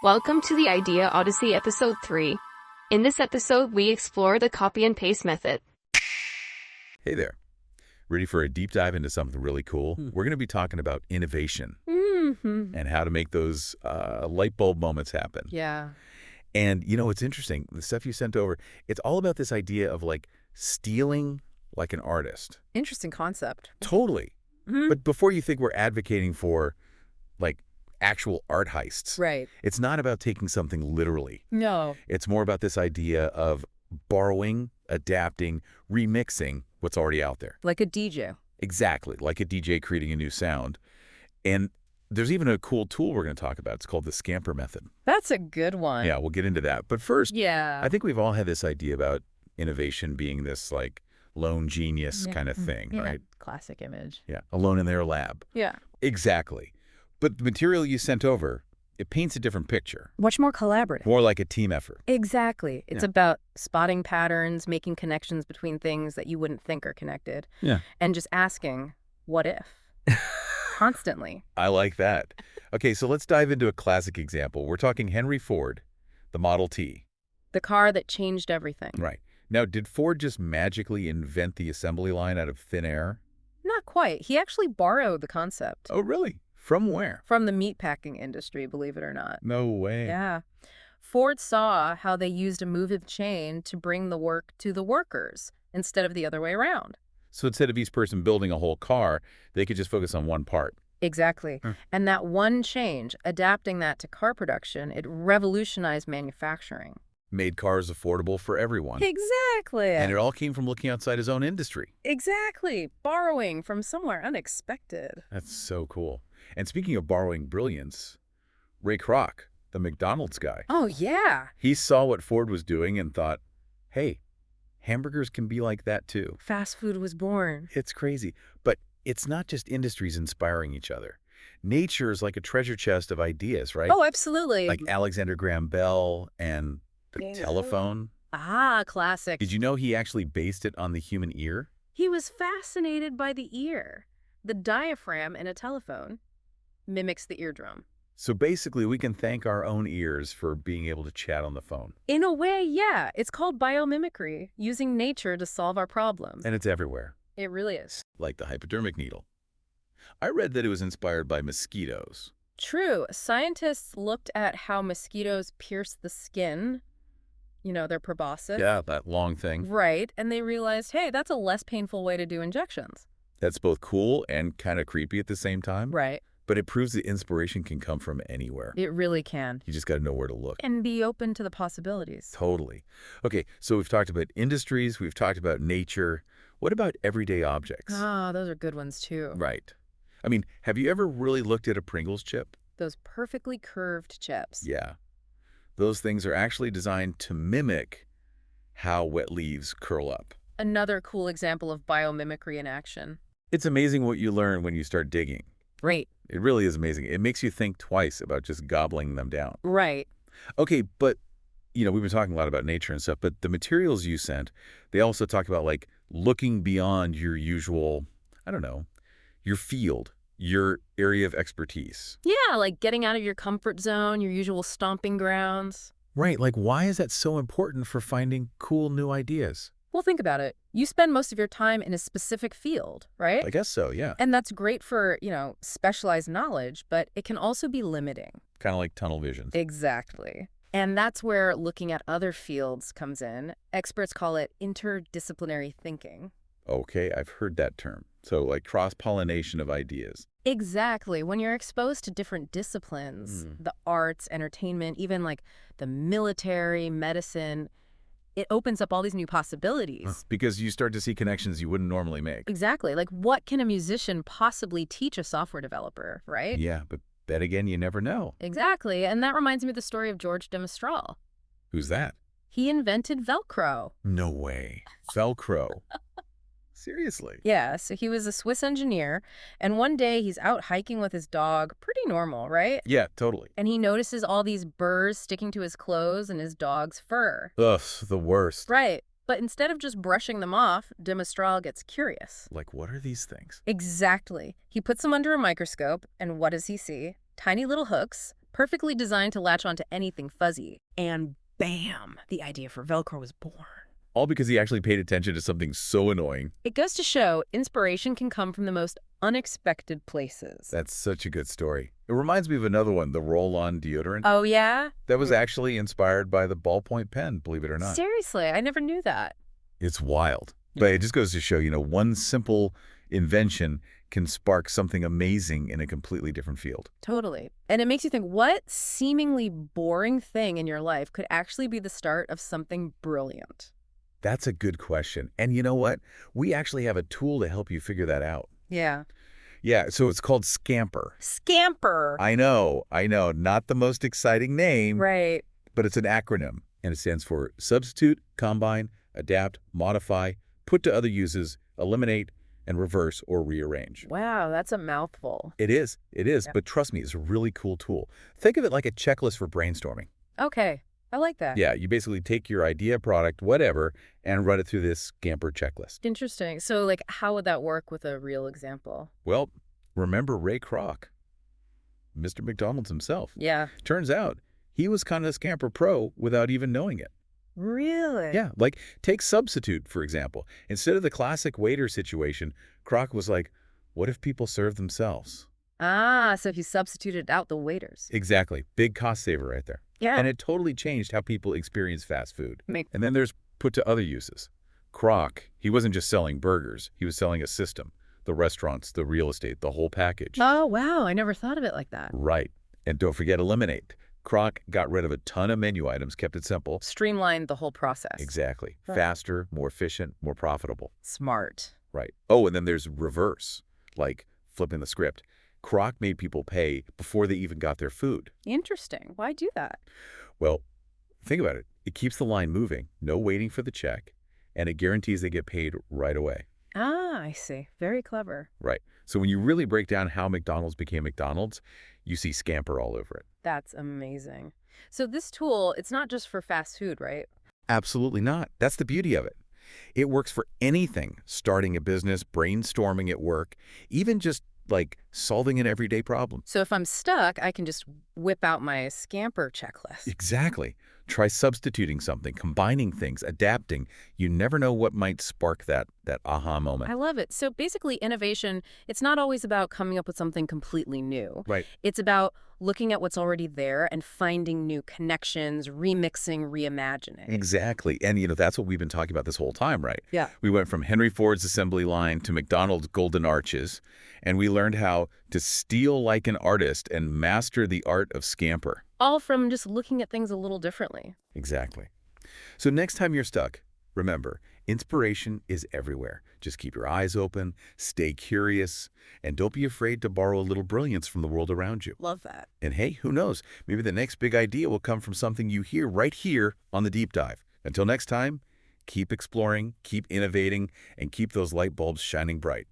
Welcome to the Idea Odyssey Episode 3. In this episode, we explore the copy and paste method. Hey there. Ready for a deep dive into something really cool? We're going to be talking about innovation and how to make those light bulb moments happen. Yeah. And, you know, it's interesting. The stuff you sent over, it's all about this idea of, like, stealing like an artist. Interesting concept. Totally. But before you think we're advocating for, like, actual art heists. Right. It's not about taking something literally. No. It's more about this idea of borrowing, adapting, remixing what's already out there. Like a DJ. Exactly, like a DJ creating a new sound. And there's even a cool tool we're going to talk about. It's called the SCAMPER method. That's a good one. Yeah, we'll get into that. But first, Yeah. I think we've all had this idea about innovation being this, like, lone genius kind of thing, right? Classic image. Yeah, alone in their lab. Yeah. Exactly. But the material you sent over, it paints a different picture. Much more collaborative. More like a team effort. Exactly. It's about spotting patterns, making connections between things that you wouldn't think are connected. Yeah. And just asking, what if? Constantly. I like that. Okay, so let's dive into a classic example. We're talking Henry Ford, the Model T. The car that changed everything. Right. Now, did Ford just magically invent the assembly line out of thin air? Not quite. He actually borrowed the concept. Oh, really? From where? From the meatpacking industry, believe it or not. No way. Yeah. Ford saw how they used a moving chain to bring the work to the workers instead of the other way around. So instead of each person building a whole car, they could just focus on one part. Exactly. And that one change, adapting that to car production, it revolutionized manufacturing. Made cars affordable for everyone. Exactly. And it all came from looking outside his own industry. Exactly. Borrowing from somewhere unexpected. That's so cool. And speaking of borrowing brilliance, Ray Kroc, the McDonald's guy. Oh, yeah. He saw what Ford was doing and thought, hey, hamburgers can be like that too. Fast food was born. It's crazy. But it's not just industries inspiring each other. Nature is like a treasure chest of ideas, right? Oh, absolutely. Like Alexander Graham Bell and the telephone. Ah, classic. Did you know he actually based it on the human ear? He was fascinated by the ear. The diaphragm in a telephone mimics the eardrum. So basically, we can thank our own ears for being able to chat on the phone. In a way, yeah. It's called biomimicry, using nature to solve our problems. And it's everywhere. It really is. Like the hypodermic needle. I read that it was inspired by mosquitoes. True. Scientists looked at how mosquitoes pierce the skin, you know, their proboscis. Yeah, that long thing. Right. And they realized, hey, that's a less painful way to do injections. That's both cool and kind of creepy at the same time. Right. But it proves that inspiration can come from anywhere. It really can. You just got to know where to look. And be open to the possibilities. Totally. Okay, so we've talked about industries, we've talked about nature. What about everyday objects? Ah, those are good ones too. Right. I mean, have you ever really looked at a Pringles chip? Those perfectly curved chips. Yeah. Those things are actually designed to mimic how wet leaves curl up. Another cool example of biomimicry in action. It's amazing what you learn when you start digging. Right. It really is amazing. It makes you think twice about just gobbling them down. Right. Okay, but, you know, we've been talking a lot about nature and stuff, but the materials you sent, they also talk about, like, looking beyond your usual, I don't know, your field, your area of expertise. Yeah, like getting out of your comfort zone, your usual stomping grounds. Right, like, why is that so important for finding cool new ideas? Well, think about it. You spend most of your time in a specific field, right? I guess so, yeah. And that's great for, you know, specialized knowledge, but it can also be limiting. Kind of like tunnel vision. Exactly. And that's where looking at other fields comes in. Experts call it interdisciplinary thinking. Okay, I've heard that term. So, like, cross-pollination of ideas. Exactly. When you're exposed to different disciplines, the arts, entertainment, even like the military, medicine, it opens up all these new possibilities. Because you start to see connections you wouldn't normally make. Exactly. Like, what can a musician possibly teach a software developer, right? Yeah, but then again, you never know. Exactly. And that reminds me of the story of George de Mestral. Who's that? He invented Velcro. No way. Velcro. Seriously? Yeah, so he was a Swiss engineer, and one day he's out hiking with his dog, pretty normal, right? Yeah, totally. And he notices all these burrs sticking to his clothes and his dog's fur. Ugh, the worst. Right. But instead of just brushing them off, de Mestral gets curious. Like, what are these things? Exactly. He puts them under a microscope, and what does he see? Tiny little hooks perfectly designed to latch onto anything fuzzy. And bam, the idea for Velcro was born. All because he actually paid attention to something so annoying. It goes to show inspiration can come from the most unexpected places. That's such a good story. It reminds me of another one, the roll-on deodorant. Oh, yeah? That was actually inspired by the ballpoint pen, believe it or not. Seriously, I never knew that. It's wild. But it just goes to show, one simple invention can spark something amazing in a completely different field. Totally. And it makes you think, what seemingly boring thing in your life could actually be the start of something brilliant? That's a good question. And you know what? We actually have a tool to help you figure that out. Yeah. Yeah, so it's called SCAMPER. SCAMPER. I know. Not the most exciting name. Right. But it's an acronym, and it stands for Substitute, Combine, Adapt, Modify, Put to Other Uses, Eliminate, and Reverse or Rearrange. Wow, that's a mouthful. It is. Yeah. But trust me, it's a really cool tool. Think of it like a checklist for brainstorming. Okay, I like that. Yeah, you basically take your idea, product, whatever, and run it through this SCAMPER checklist. Interesting. So, how would that work with a real example? Well, remember Ray Kroc, Mr. McDonald's himself. Yeah. Turns out he was kind of a SCAMPER pro without even knowing it. Really? Yeah, take substitute, for example. Instead of the classic waiter situation, Kroc was like, what if people serve themselves? Ah, so he substituted out the waiters. Exactly. Big cost saver right there. Yeah. And it totally changed how people experience fast food. Make And then there's put to other uses. Kroc, he wasn't just selling burgers. He was selling a system. The restaurants, the real estate, the whole package. Oh, wow. I never thought of it like that. Right. And don't forget eliminate. Kroc got rid of a ton of menu items, kept it simple. Streamlined the whole process. Exactly. Right. Faster, more efficient, more profitable. Smart. Right. Oh, and then there's reverse, like flipping the script. Kroc made people pay before they even got their food. Interesting. Why do that? Well, think about it. It keeps the line moving, no waiting for the check, and it guarantees they get paid right away. Ah, I see. Very clever. Right. So when you really break down how McDonald's became McDonald's, you see SCAMPER all over it. That's amazing. So this tool, it's not just for fast food, right? Absolutely not. That's the beauty of it. It works for anything, starting a business, brainstorming at work, even just solving an everyday problem. So if I'm stuck, I can just whip out my SCAMPER checklist. Exactly. Try substituting something, combining things, adapting. You never know what might spark that aha moment. I love it. So basically, innovation, it's not always about coming up with something completely new. Right. It's about looking at what's already there and finding new connections, remixing, reimagining. Exactly. And, that's what we've been talking about this whole time, right? Yeah. We went from Henry Ford's assembly line to McDonald's golden arches, and we learned how to steal like an artist and master the art of SCAMPER. All from just looking at things a little differently. Exactly. So next time you're stuck, remember, inspiration is everywhere. Just keep your eyes open, stay curious, and don't be afraid to borrow a little brilliance from the world around you. Love that. And hey, who knows? Maybe the next big idea will come from something you hear right here on The Deep Dive. Until next time, keep exploring, keep innovating, and keep those light bulbs shining bright.